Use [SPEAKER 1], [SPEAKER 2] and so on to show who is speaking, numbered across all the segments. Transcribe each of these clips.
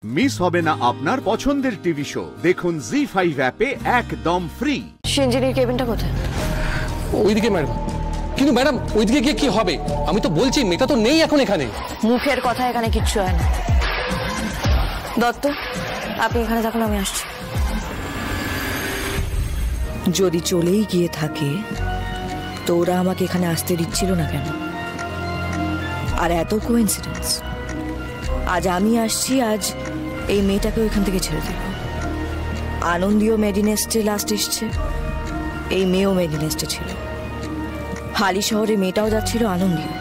[SPEAKER 1] Miss হবে না আপনার পছন্দের টিভি শো। দেখুন জি5 অ্যাপে একদম ফ্রি।
[SPEAKER 2] সিঞ্জিনির কেবিনটা কোথায়?
[SPEAKER 3] ওইদিকে ম্যাডাম। কিন্তু ম্যাডাম ওইদিকে গিয়ে কি হবে? আমি তো বলছি মেয়েটা তো নেই এখন এখানে।
[SPEAKER 2] মুখের কথা এখানে কিচ্ছু হয় না। দত্ত, আপনি এখানে থাকুন, আমি আসছি।
[SPEAKER 4] যদি চলেই গিয়ে থাকে তো ওরা আমাকে এখানে আসতে দিচ্ছিল না কেন? আর এত কোইন্সিডেন্স, আজ আমি আসছি, আজ এই মেয়েটাকেও এখান থেকে ছেড়ে দেব। আনন্দীও মেডিনেস্টে লাস্ট এসছে, এই মেয়েও মেডিনেস্টে ছিল। হালি শহরে মেয়েটাও যাচ্ছিল, আনন্দীও।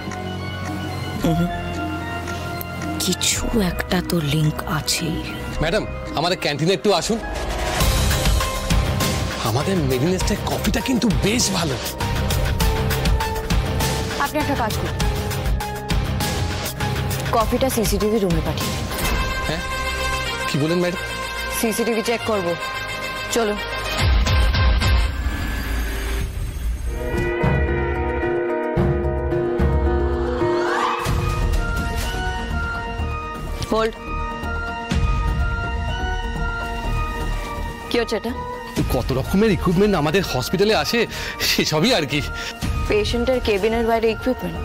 [SPEAKER 4] কিছু একটা তো লিঙ্ক আছেই।
[SPEAKER 3] ম্যাডাম আমাদের ক্যান্টিনে একটু আসুন। আমাদের মেডিনেস্টের কফিটা কিন্তু বেশ ভালো।
[SPEAKER 2] আপনি একটা কাজ করুন, কফিটা সিসিটিভি রুমে পাঠিয়ে।
[SPEAKER 3] হ্যাঁ কি বলেন ম্যাডাম?
[SPEAKER 2] সিসিটিভি চেক করব, চলো। হোল্ড। কি হচ্ছে এটা?
[SPEAKER 3] কত রকমের ইকুইপমেন্ট আমাদের হসপিটালে আসে, সেসবই আর কি।
[SPEAKER 2] পেশেন্টের কেবিনের বাইরে ইকুইপমেন্ট?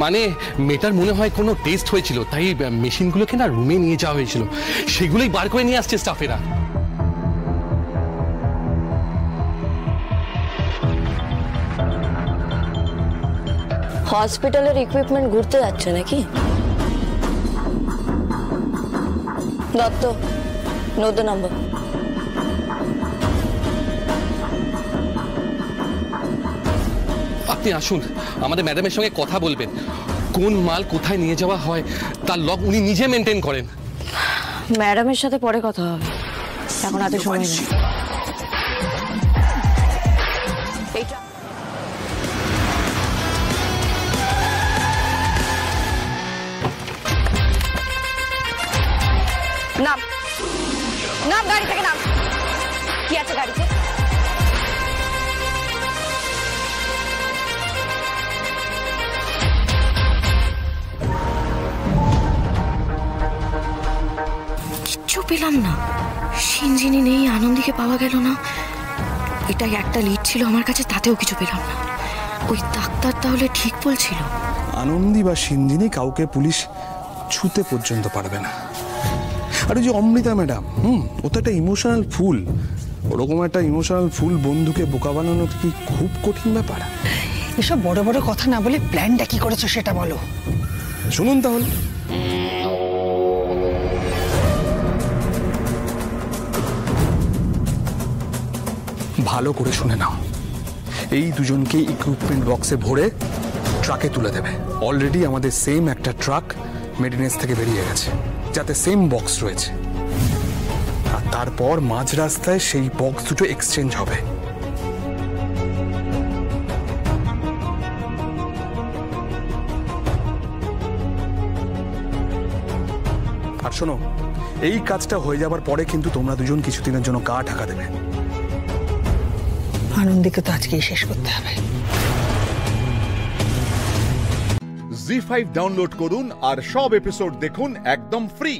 [SPEAKER 3] মানে মেয়েটার মনে হয় কোনো টেস্ট হয়েছিল, তাই মেশিনগুলোকে না রুমে নিয়ে যাওয়া হয়েছিল, সেগুলোই বার করে নিয়ে আসছে স্টাফেরা।
[SPEAKER 2] হসপিটালের ইকুইপমেন্ট ঘুরতে যাচ্ছে নাকি? Dutta, note the number.
[SPEAKER 3] আপনি আসুন, আমাদের ম্যাডামের সঙ্গে কথা বলবেন। কোন মাল কোথায় নিয়ে যাওয়া হয় তার লগ উনি নিজে মেনটেন করেন।
[SPEAKER 2] ম্যাডামের সাথে পরে কথা হবে, এখন হাতে সময় নেই। নাম নাম, গাড়ি থেকে নাম। কি আছে গাড়িতে?
[SPEAKER 4] কিচ্ছু পেলাম না। সিঞ্জিনি নেই, আনন্দীকে পাওয়া গেল না। এটাই একটা লিড ছিল আমার কাছে, তাতেও কিছু পেলাম না। ওই ডাক্তার তাহলে ঠিক বলছিল?
[SPEAKER 5] আনন্দী বা সিঞ্জিনি কাউকে পুলিশ ছুতে পর্যন্ত পারবে না। আর ওই যে অমৃতা ম্যাডাম, ও তো একটা ইমোশনাল ফুল। ওরকম একটা ইমোশনাল ফুল বন্ধুকে বোকা বানানো কি খুব কঠিন ব্যাপার?
[SPEAKER 6] এসব বড় বড় কথা না বলে প্ল্যানটা কি করেছো সেটা বলো।
[SPEAKER 5] শুনুন তাহলে। ভালো করে শুনে নাও, এই দুজনকে ইকুইপমেন্ট বক্সে ভরে ট্রাকে তুলে দেবে। অলরেডি আমাদের সেম একটা ট্রাক মেডিনেস থেকে বেরিয়ে গেছে, যাতে সেম বক্স রয়েছে। আর তারপর মাঝ রাস্তায় সেই বক্স দুটো এক্সচেঞ্জ হবে। আর শোনো, এই কাজটা হয়ে যাবার পরে কিন্তু তোমরা দুজন কিছুদিনের জন্য গা ঢাকা দেবে।
[SPEAKER 6] আনন্দীকে তো আজকেই শেষ করতে হবে।
[SPEAKER 1] জি5 ডাউনলোড করুন আর সব এপিসোড দেখুন একদম ফ্রি।